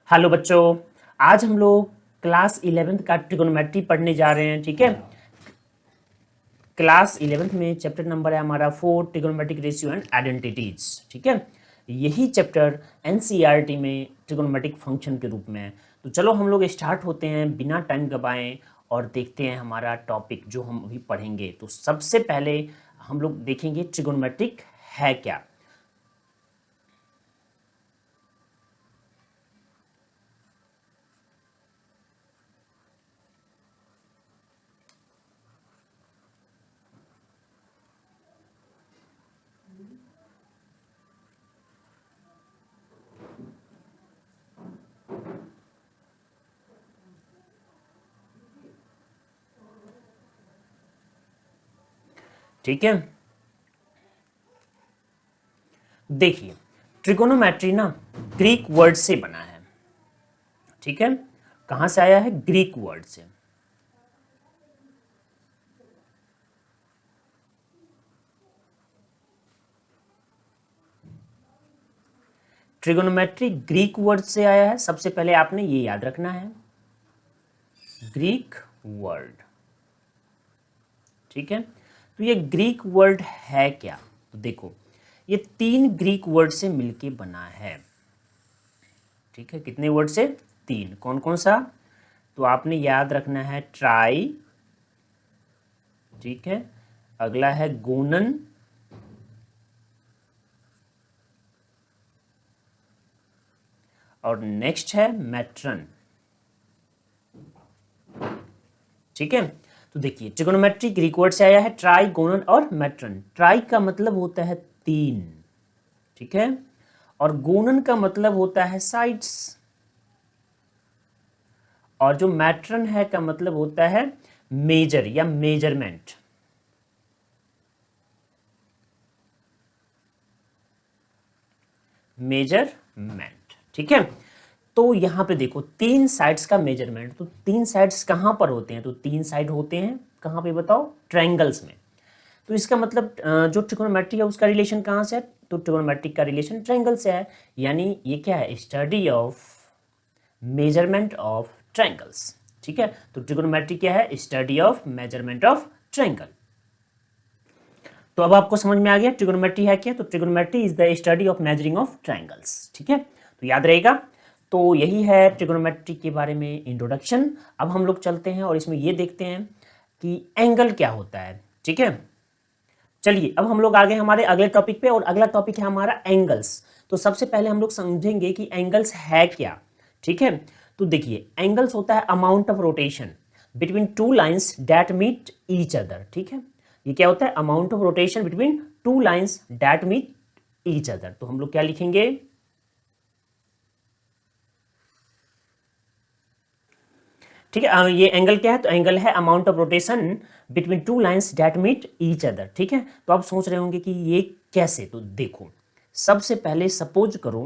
Hello बच्चों, आज हम लोग क्लास 11th का ट्रिगोनोमेट्री पढ़ने जा रहे हैं। ठीक है, क्लास 11th में चैप्टर नंबर है हमारा 4 ट्रिगोनोमेट्रिक रेशियो एंड आइडेंटिटीज। ठीक है, यही चैप्टर एनसीईआरटी में ट्रिगोनोमेट्रिक फंक्शन के रूप में है। तो चलो हम लोग स्टार्ट होते हैं बिना टाइम गवाएं और देखते हैं हमारा टॉपिक जो हम अभी पढ़ेंगे। तो सबसे पहले हम लोग देखेंगे ट्रिगोनोमेट्रिक है क्या। ठीक है, देखिए ट्रिगोनोमेट्री ना ग्रीक वर्ड से बना है। ठीक है, कहां से आया है? ग्रीक वर्ड से। ट्रिगोनोमेट्री ग्रीक वर्ड से आया है। सबसे पहले आपने ये याद रखना है, ग्रीक वर्ड। ठीक है, तो ये ग्रीक वर्ड है क्या? तो देखो, ये 3 ग्रीक वर्ड से मिलके बना है। ठीक है, कितने वर्ड से? 3। कौन कौन सा? तो आपने याद रखना है ट्राई, ठीक है, अगला है गोनन, और नेक्स्ट है मैट्रन। ठीक है, तो देखिए ट्रिगोनोमेट्री ग्रीक वर्ड से आया है ट्राई, गोनन और मैट्रन। ट्राई का मतलब होता है 3, ठीक है, और गोनन का मतलब होता है साइड्स, और जो मैट्रन है का मतलब होता है मेजर या मेजरमेंट। मेजरमेंट, ठीक है। तो यहां पे देखो 3 साइड्स का मेजरमेंट। तो 3 साइड्स कहां पर होते हैं? तो 3 साइड होते हैं कहां पे बताओ? ट्रायंगल्स में। तो इसका मतलब जो ट्रिगोनोमेट्री है उसका रिलेशन कहां से है? तो ट्रिगोनोमेट्रिक का रिलेशन ट्रायंगल से है। यानी ये क्या है? Study of measurement of triangles. ठीक है, तो ट्रिगोनोमेट्री क्या है? Study of measurement of triangle. तो अब आपको समझ में आ गया ट्रिगोनोमेट्री है क्या। तो trigonometry is the study of measuring of triangles. ठीक है, तो याद रहेगा। तो यही है ट्रिगोनोमेट्री के बारे में इंट्रोडक्शन। अब हम लोग चलते हैं और इसमें ये देखते हैं कि एंगल क्या होता है। ठीक है, चलिए अब हम लोग आगे हमारे अगले टॉपिक पे, और अगला टॉपिक है हमारा एंगल्स। तो सबसे पहले हम लोग समझेंगे कि एंगल्स है क्या। ठीक है, तो देखिए एंगल्स होता है amount of rotation between two lines that meet each other. ठीक है, ये क्या होता है? Amount of rotation between two lines that meet each other. तो हम लोग क्या लिखेंगे? ठीक है, ये एंगल क्या है? तो एंगल है amount of rotation between two lines that meet each other. ठीक है, तो आप सोच रहे होंगे कि ये कैसे। तो देखो, सबसे पहले सपोज करो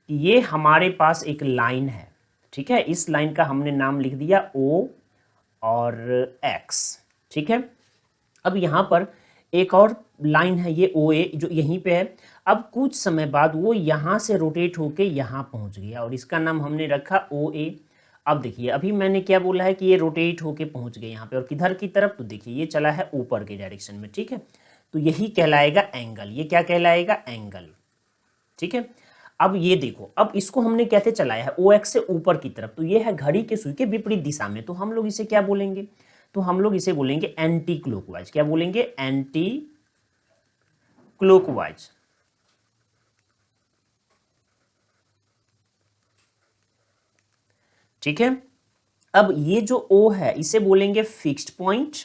कि ये हमारे पास एक लाइन है। ठीक है, इस लाइन का हमने नाम लिख दिया O और X। ठीक है, अब यहाँ पर एक और लाइन है ये OA जो यहीं पे है। अब कुछ समय बाद वो यहाँ से रोटेट होके यहाँ पहुँच गया और इसका नाम हमने रखा OA। अब देखिए अभी मैंने क्या बोला है कि ये रोटेट होके पहुँच गए यहाँ पे, और किधर की तरफ? तो देखिए ये चला है ऊपर के डायरेक्शन में। ठीक है, तो यही कहलाएगा एंगल। ये क्या कहलाएगा? एंगल। ठीक है, अब ये देखो, अब इसको हमने कैसे चलाया है? OX से ऊपर की तरफ। तो ये है घड़ी के सुई के विपरीत दिशा में। तो हम लोग इसे क्या बोलेंगे? तो हम लोग इसे बोलेंगे एंटी क्लॉकवाइज। क्या बोलेंगे? Anti clockwise. ठीक है, अब ये जो O है इसे बोलेंगे फिक्स्ड पॉइंट।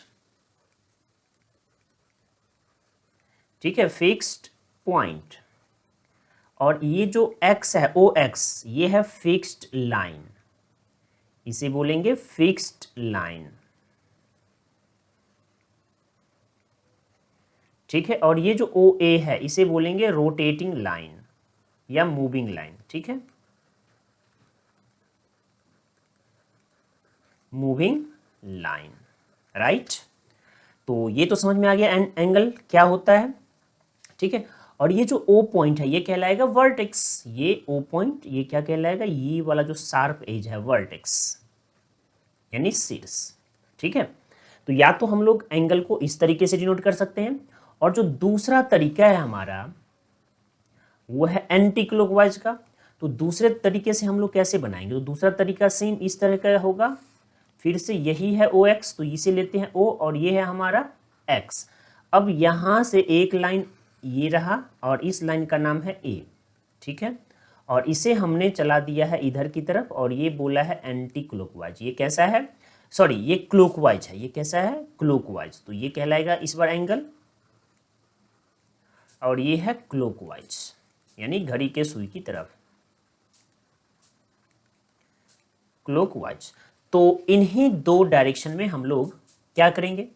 ठीक है, फिक्स्ड पॉइंट। और ये जो X है OX, ये है फिक्स्ड लाइन, इसे बोलेंगे फिक्स्ड लाइन। ठीक है, और ये जो OA है इसे बोलेंगे रोटेटिंग लाइन या मूविंग लाइन। ठीक है, मूविंग लाइन, राइट। तो ये तो समझ में आ गया एंगल क्या होता है। ठीक है, और ये जो O पॉइंट है ये कहलाएगा वर्टेक्स। ये O पॉइंट ये क्या कहलाएगा, ये वाला जो शार्प एज है वर्टेक्स यानी शीर्ष। ठीक है, तो या तो हम लोग एंगल को इस तरीके से डिनोट कर सकते हैं, और जो दूसरा तरीका है हमारा वो है एंटी क्लॉकवाइज का। तो दूसरे तरीके से हम लोग कैसे बनाएंगे, तो दूसरा तरीका सेम इस तरह का होगा। फिर से यही है OX, तो इसे लेते हैं O और ये है हमारा X। अब यहाँ से एक लाइन ये रहा और इस लाइन का नाम है A। ठीक है, और इसे हमने चला दिया है इधर की तरफ और ये बोला है एंटी क्लॉकवाइज। ये कैसा है, सॉरी ये क्लॉकवाइज है, ये कैसा है क्लॉकवाइज। तो ये कहलाएगा इस बार एंगल, और ये है क्लॉकवाइज यानी घड़ी के सुई की तरफ, क्लॉकवाइज। तो इन्हीं दो डायरेक्शन में हम लोग क्या करेंगे,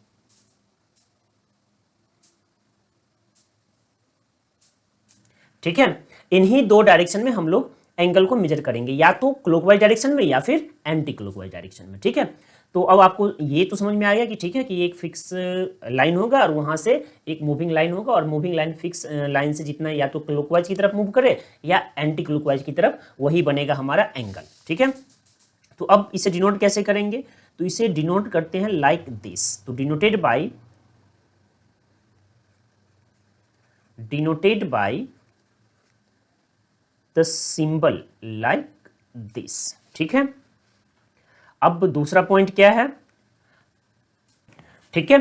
ठीक है, इन्हीं दो डायरेक्शन में हम लोग एंगल को मेजर करेंगे, या तो क्लॉकवाइज डायरेक्शन में या फिर एंटी क्लॉकवाइज डायरेक्शन में। ठीक है, तो अब आपको ये तो समझ में आ गया कि ठीक है कि एक फिक्स लाइन होगा और वहां से एक मूविंग लाइन होगा, और मूविंग लाइन फिक्स लाइन से जितना या तो क्लॉकवाइज की तरफ मूव करे या एंटी क्लॉकवाइज की तरफ, वही बनेगा हमारा एंगल। ठीक है, तो अब इसे डिनोट कैसे करेंगे, तो इसे डिनोट करते हैं लाइक दिस। तो denoted by the symbol like this. ठीक है, अब दूसरा पॉइंट क्या है, ठीक है,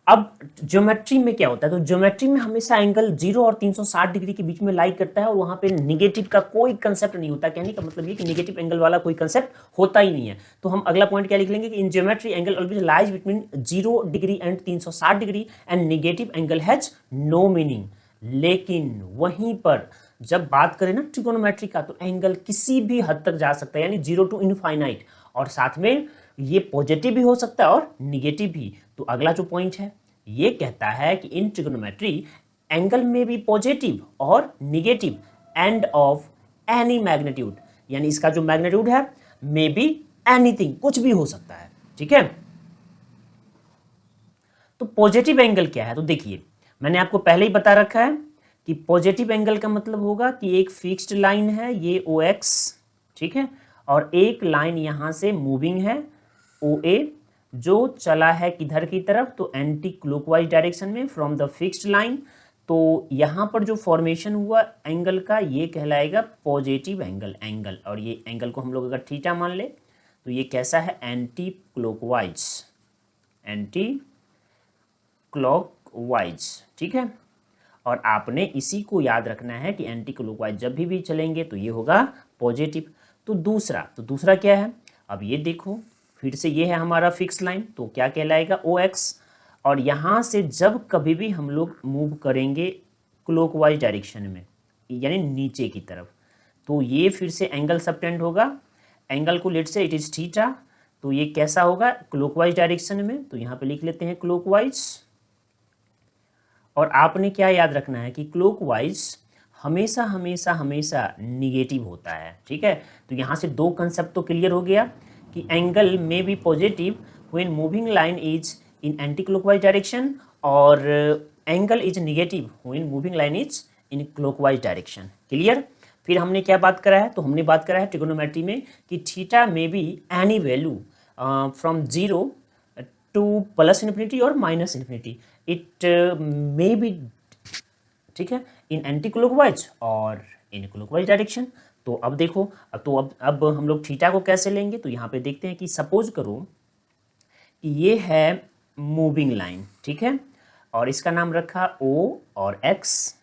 अब ज्योमेट्री में क्या होता है, तो ज्योमेट्री में हमेशा एंगल 0 और 360 डिग्री के बीच में लाई करता है, और वहां पे निगेटिव का कोई कंसेप्ट नहीं होता। कहने का मतलब ये कि निगेटिव एंगल वाला कोई कंसेप्ट होता ही नहीं है। तो हम अगला पॉइंट क्या लिख लेंगे कि in geometry angle always lies between 0 degree and 360 degree and negative angle has no meaning. लेकिन वहीं पर जब बात करें ना ट्रिगोनोमेट्री का, तो एंगल किसी भी हद तक जा सकता है, यानी 0 to इनफाइनाइट, और साथ में ये पॉजिटिव भी हो सकता है और निगेटिव भी। तो अगला जो पॉइंट है ये कहता है कि इन ट्रिगोनोमेट्री एंगल में भी पॉजिटिव और negative end of any magnitude, यानी इसका जो मैग्नीट्यूड है मे बी एनीथिंग, कुछ भी हो सकता है। ठीक है, तो पॉजिटिव एंगल क्या है, तो देखिए मैंने आपको पहले ही बता रखा है कि पॉजिटिव एंगल का मतलब होगा कि एक फिक्स्ड लाइन है ये OX, ठीक है, और एक लाइन यहां से मूविंग है OA, जो चला है किधर की तरफ, तो एंटी क्लॉकवाइज डायरेक्शन में फ्रॉम द फिक्स्ड लाइन। तो यहां पर जो फॉर्मेशन हुआ एंगल का ये कहलाएगा पॉजिटिव एंगल, और ये एंगल को हम लोग अगर थीटा मान ले तो ये कैसा है एंटी क्लॉकवाइज। ठीक है, और आपने इसी को याद रखना है कि एंटी क्लॉकवाइज जब भी चलेंगे तो ये होगा पॉजिटिव। तो दूसरा क्या है, अब ये देखो फिर से ये है हमारा फिक्स लाइन, तो क्या कहलाएगा OX, और यहाँ से जब कभी भी हम लोग मूव करेंगे क्लॉकवाइज डायरेक्शन में यानी नीचे की तरफ, तो ये फिर से एंगल सबटेंड होगा। एंगल को लेट से इट इज थीटा, तो ये कैसा होगा क्लॉकवाइज डायरेक्शन में, तो यहाँ पे लिख लेते हैं क्लॉकवाइज। और आपने क्या याद रखना है कि क्लॉकवाइज हमेशा हमेशा हमेशा निगेटिव होता है। ठीक है, तो यहाँ से दो कंसेप्ट तो क्लियर हो गया कि एंगल में be positive when moving line is in anti clockwise direction, और angle is negative when moving line is in clockwise direction. Clear, फिर हमने क्या बात करा है, तो हमने बात करा है ट्रिगोनोमेट्री में कि थीटा में be any value from 0 to plus infinity और minus infinity, it may be, ठीक है, इन एंटी क्लॉकवाइज और इन क्लॉकवाइज डायरेक्शन। तो अब देखो, अब हम लोग थीटा को कैसे लेंगे, तो यहाँ पे देखते हैं कि सपोज करो कि ये है मूविंग लाइन, ठीक है, और इसका नाम रखा O और X,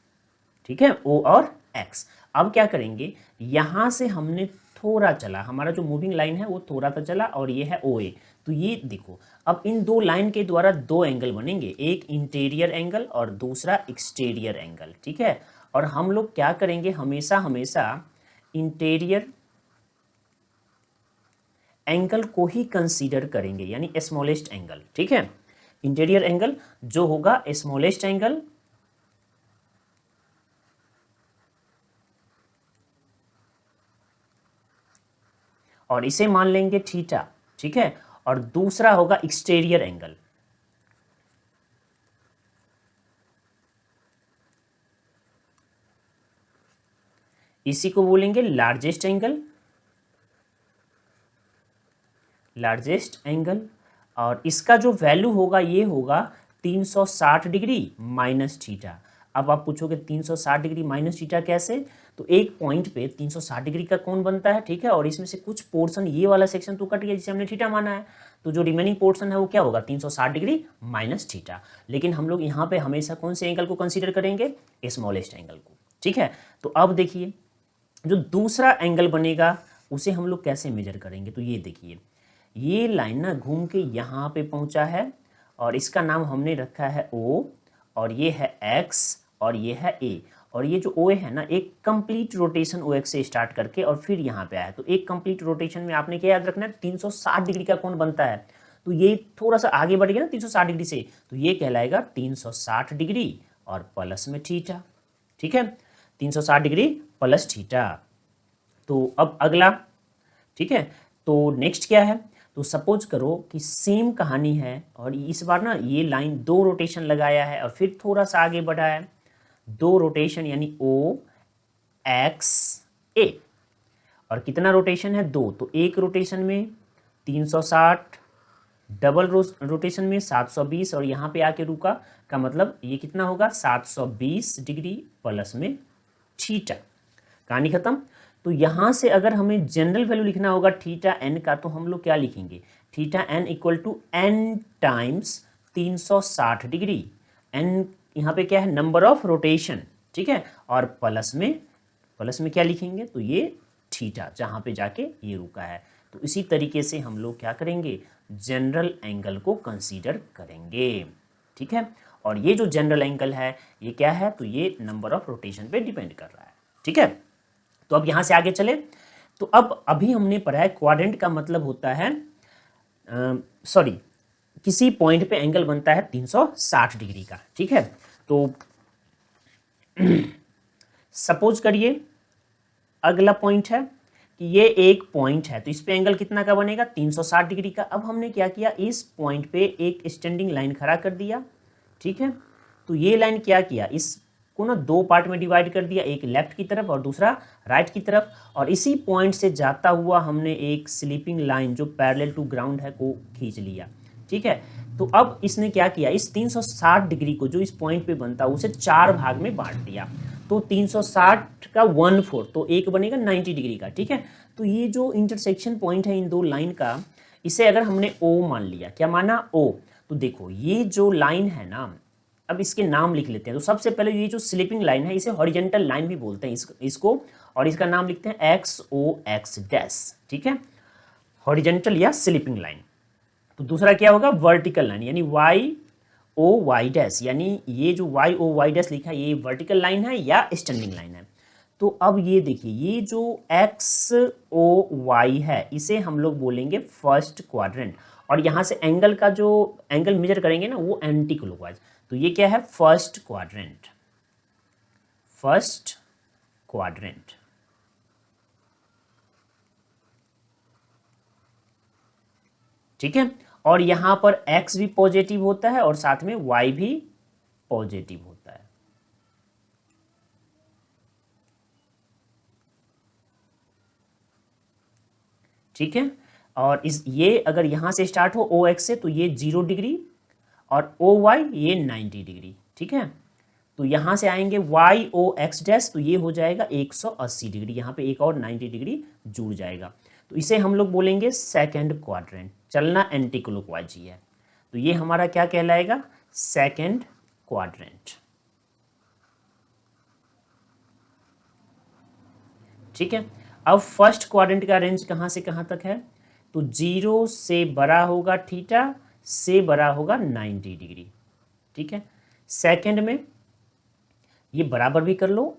ठीक है, O और X। अब क्या करेंगे, यहाँ से हमने थोड़ा चला, हमारा जो मूविंग लाइन है वो थोड़ा सा चला, और ये है OA। तो ये देखो अब इन दो लाइन के द्वारा दो एंगल बनेंगे, एक इंटीरियर एंगल और दूसरा एक्सटीरियर एंगल। ठीक है, और हम लोग क्या करेंगे, हमेशा हमेशा इंटीरियर एंगल को ही कंसीडर करेंगे, यानी स्मॉलेस्ट एंगल। ठीक है, इंटीरियर एंगल जो होगा स्मॉलेस्ट एंगल, और इसे मान लेंगे थीटा। ठीक है, और दूसरा होगा एक्सटीरियर एंगल, इसी को बोलेंगे लार्जेस्ट एंगल, लार्जेस्ट एंगल। और इसका जो वैल्यू होगा ये होगा 360 डिग्री माइनस थीटा। अब आप पूछोगे 360 डिग्री माइनस थीटा कैसे? तो एक पॉइंट पे 360 डिग्री का कोण बनता है, ठीक है, और इसमें से कुछ पोर्शन, ये वाला सेक्शन तो कट गया जिसे हमने थीटा माना है, तो जो रिमेनिंग पोर्शन है वो क्या होगा? 360 डिग्री माइनस थीटा। लेकिन हम लोग यहाँ पे हमेशा कौन से एंगल को कंसीडर करेंगे? स्मॉलेस्ट एंगल को, ठीक है। तो अब देखिए जो दूसरा एंगल बनेगा उसे हम लोग कैसे मेजर करेंगे? तो ये देखिए, ये लाइन ना घूम के यहाँ पे पहुँचा है और इसका नाम हमने रखा है O, और ये है X और ये है A। और ये जो OA है ना, एक कंप्लीट रोटेशन OX से स्टार्ट करके और फिर यहाँ पे आया। तो एक कंप्लीट रोटेशन में आपने क्या याद रखना है? 360 डिग्री का कोण बनता है। तो ये थोड़ा सा आगे बढ़ गया ना 360 डिग्री से, तो ये कहलाएगा 360 डिग्री और प्लस में थीटा, ठीक है, 360 डिग्री प्लस थीटा। तो अब अगला, ठीक है, तो नेक्स्ट क्या है? तो सपोज करो कि सेम कहानी है और इस बार ना ये लाइन 2 रोटेशन लगाया है और फिर थोड़ा सा आगे बढ़ा है, 2 रोटेशन यानी O X A। और कितना रोटेशन है? 2। तो एक रोटेशन में 360, डबल रोटेशन में 720 और यहाँ पे आके रुका, का मतलब ये कितना होगा? 720 डिग्री प्लस में थीटा। कहानी खत्म। तो यहाँ से अगर हमें जनरल वैल्यू लिखना होगा थीटा एन का, तो हम लोग क्या लिखेंगे? Theta n equal to n times 360 degree. N यहाँ पे क्या है? नंबर ऑफ रोटेशन, ठीक है, और प्लस में क्या लिखेंगे? तो ये थीटा, जहाँ पे जाके ये रुका है। तो इसी तरीके से हम लोग क्या करेंगे? जनरल एंगल को कंसीडर करेंगे, ठीक है। और ये जो जनरल एंगल है ये क्या है? तो ये नंबर ऑफ रोटेशन पे डिपेंड कर रहा है, ठीक है। तो अब यहां से आगे चले, तो अब अभी हमने पढ़ा है क्वाड्रेंट का मतलब होता है, सॉरी, किसी पॉइंट पे एंगल बनता है 360 डिग्री का, ठीक है। तो सपोज करिए अगला पॉइंट है कि ये एक पॉइंट है, तो इस पे एंगल कितना का बनेगा? 360 डिग्री का। अब हमने क्या किया? इस पॉइंट पे एक स्टैंडिंग लाइन खड़ा कर दिया, ठीक है। तो ये लाइन क्या किया? इसको ना 2 पार्ट में डिवाइड कर दिया, एक लेफ्ट की तरफ और दूसरा राइट की तरफ। और इसी पॉइंट से जाता हुआ हमने एक स्लीपिंग लाइन जो पैरेलल टू ग्राउंड है को खींच लिया, ठीक है। तो अब इसने क्या किया? इस 360 डिग्री को जो इस पॉइंट पे बनता है उसे 4 भाग में बांट दिया। तो 360 का 1/4, तो एक बनेगा 90 डिग्री का, ठीक है। तो ये जो इंटरसेक्शन पॉइंट है इन दो लाइन का, इसे अगर हमने O मान लिया, क्या माना? O। तो देखो ये जो लाइन है ना, अब इसके नाम लिख लेते हैं। तो सबसे पहले ये जो स्लीपिंग लाइन है इसे हॉरिजेंटल लाइन भी बोलते हैं इसको, और इसका नाम लिखते हैं XOX डैश, ठीक है, हॉरिजेंटल या स्लीपिंग लाइन। तो दूसरा क्या होगा? वर्टिकल लाइन, यानी YOY डैश, यानी ये जो YOY डैश लिखा है ये वर्टिकल लाइन है या स्टैंडिंग लाइन है। तो अब ये देखिए, ये जो XOY है इसे हम लोग बोलेंगे फर्स्ट क्वाड्रेंट, और यहाँ से एंगल का जो एंगल मेजर करेंगे ना वो एंटी क्लॉकवाइज। तो ये क्या है? फर्स्ट क्वाड्रेंट, फर्स्ट क्वाड्रेंट, ठीक है। और यहां पर x भी पॉजिटिव होता है और साथ में y भी पॉजिटिव होता है, ठीक है। और इस ये अगर यहां से स्टार्ट हो OX से तो ये 0 डिग्री और OY ये 90 डिग्री, ठीक है। तो यहां से आएंगे YOX डैश, तो ये हो जाएगा 180 डिग्री, यहां पे एक और 90 डिग्री जुड़ जाएगा। तो इसे हम लोग बोलेंगे सेकंड क्वाड्रेंट, चलना एंटी क्लॉकवाइज ही है। तो ये हमारा क्या कहलाएगा? सेकंड क्वाड्रेंट, ठीक है। अब फर्स्ट क्वाड्रेंट का रेंज कहाँ से कहाँ तक है? तो 0 से बड़ा होगा थीटा, से बड़ा होगा 90 डिग्री, ठीक है। सेकंड में ये बराबर भी कर लो,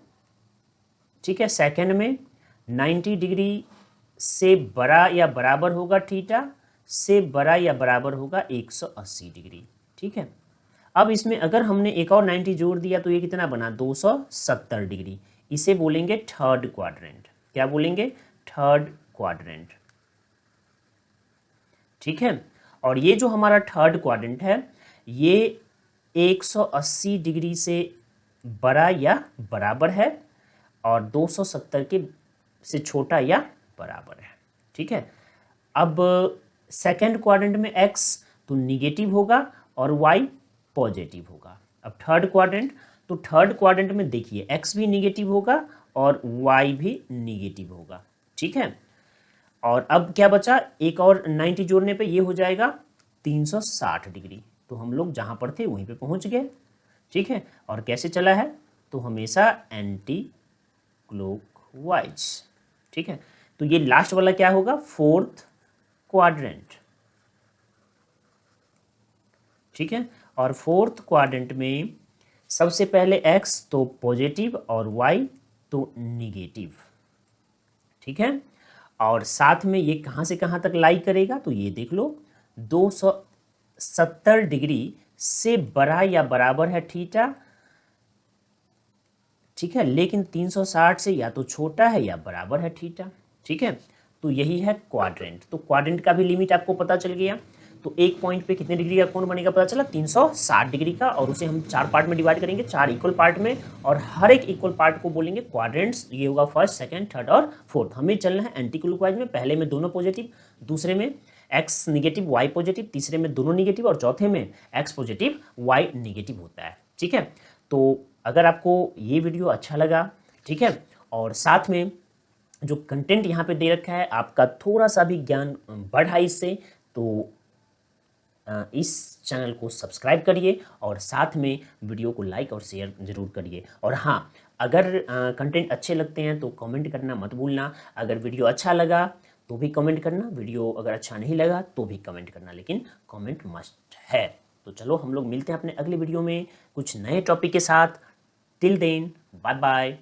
ठीक है। सेकंड में 90 डिग्री से बड़ा या बराबर होगा थीटा, से बड़ा या बराबर होगा 180 डिग्री, ठीक है। अब इसमें अगर हमने एक और 90 जोड़ दिया तो ये कितना बना? 270 डिग्री। इसे बोलेंगे थर्ड क्वाड्रेंट। क्या बोलेंगे? थर्ड क्वाड्रेंट, ठीक है। और ये जो हमारा थर्ड क्वाड्रेंट है ये 180 डिग्री से बड़ा या बराबर है और 270 के से छोटा या बराबर है। ठीक है, अब सेकंड क्वाड्रेंट में x तो निगेटिव होगा और y पॉजिटिव होगा। अब थर्ड क्वाड्रेंट, तो थर्ड क्वाड्रेंट में देखिए x भी निगेटिव होगा और y भी निगेटिव होगा। ठीक है, और अब क्या बचा, एक और 90 जोड़ने पे ये हो जाएगा 360 डिग्री। तो हम लोग जहाँ पर थे वहीं पे पहुँच गए। ठीक है, और कैसे चला है, तो हमेशा एंटी क्लॉकवाइज। ठीक है, तो ये लास्ट वाला क्या होगा, फोर्थ क्वाड्रेंट। ठीक है, और फोर्थ क्वाड्रेंट में सबसे पहले x तो पॉजिटिव और y तो निगेटिव। ठीक है, और साथ में ये कहाँ से कहाँ तक लाई करेगा, तो ये देख लो 270 डिग्री से बड़ा या बराबर है थीटा। ठीक है, लेकिन 360 से या तो छोटा है या बराबर है थीटा। ठीक है, तो यही है क्वाड्रेंट। तो क्वाड्रेंट का भी लिमिट आपको पता चल गया। तो एक पॉइंट पे कितने डिग्री का कोण बनेगा पता चला, 360 डिग्री का, और उसे हम 4 पार्ट में डिवाइड करेंगे, 4 इक्वल पार्ट में, और हर एक इक्वल पार्ट को बोलेंगे क्वाड्रेंट्स। ये होगा फर्स्ट, सेकंड, थर्ड और फोर्थ। हमें चलना है एंटी क्लॉकवाइज में, पहले में दोनों पॉजिटिव, दूसरे में x निगेटिव y पॉजिटिव, तीसरे में दोनों निगेटिव, और चौथे में x पॉजिटिव y निगेटिव होता है। ठीक है, तो अगर आपको ये वीडियो अच्छा लगा, ठीक है, और साथ में जो कंटेंट यहाँ पे दे रखा है आपका थोड़ा सा भी ज्ञान बढ़ा इससे, तो इस चैनल को सब्सक्राइब करिए और साथ में वीडियो को लाइक और शेयर ज़रूर करिए। और हाँ, अगर कंटेंट अच्छे लगते हैं तो कमेंट करना मत भूलना। अगर वीडियो अच्छा लगा तो भी कमेंट करना, वीडियो अगर अच्छा नहीं लगा तो भी कमेंट करना, लेकिन कमेंट मस्ट है। तो चलो हम लोग मिलते हैं अपने अगले वीडियो में कुछ नए टॉपिक के साथ। Till then, bye bye.